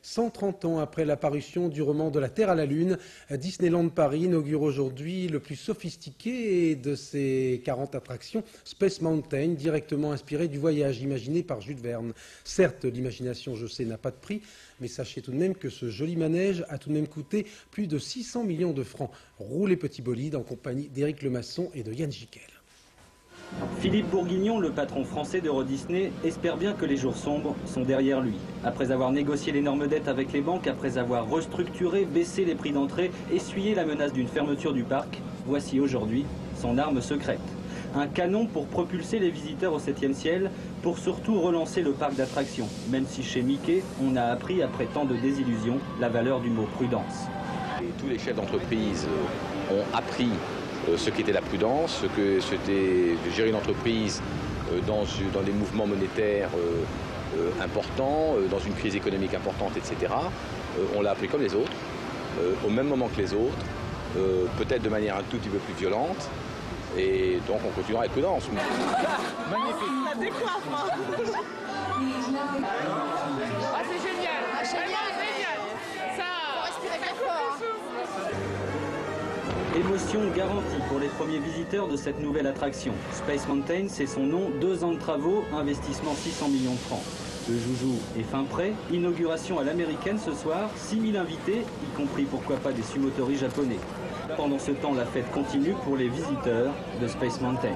130 ans après l'apparition du roman De la Terre à la Lune, Disneyland Paris inaugure aujourd'hui le plus sophistiqué de ses 40 attractions, Space Mountain, directement inspiré du voyage imaginé par Jules Verne. Certes, l'imagination, je sais, n'a pas de prix, mais sachez tout de même que ce joli manège a tout de même coûté plus de 600 millions de francs. Roulez petit bolide en compagnie d'Éric Lemasson et de Yann Jiquel. Philippe Bourguignon, le patron français d'Euro Disney, espère bien que les jours sombres sont derrière lui. Après avoir négocié l'énorme dette avec les banques, après avoir restructuré, baissé les prix d'entrée, essuyé la menace d'une fermeture du parc, voici aujourd'hui son arme secrète. Un canon pour propulser les visiteurs au 7e ciel, pour surtout relancer le parc d'attractions, même si chez Mickey, on a appris après tant de désillusions la valeur du mot prudence. Et tous les chefs d'entreprise ont appris ce qu'était la prudence, ce que c'était de gérer une entreprise dans des mouvements monétaires importants, dans une crise économique importante, etc. On l'a appris comme les autres, au même moment que les autres, peut-être de manière un tout petit peu plus violente, et donc on continuera avec prudence. Magnifique. La décoiffe, hein. Ah, c'est génial. Génial. Ça, faut respirer très fort. Émotion garantie pour les premiers visiteurs de cette nouvelle attraction. Space Mountain, c'est son nom, 2 ans de travaux, investissement 600 millions de francs. Le joujou est fin prêt, inauguration à l'américaine ce soir, 6000 invités, y compris pourquoi pas des sumotori japonais. Pendant ce temps, la fête continue pour les visiteurs de Space Mountain.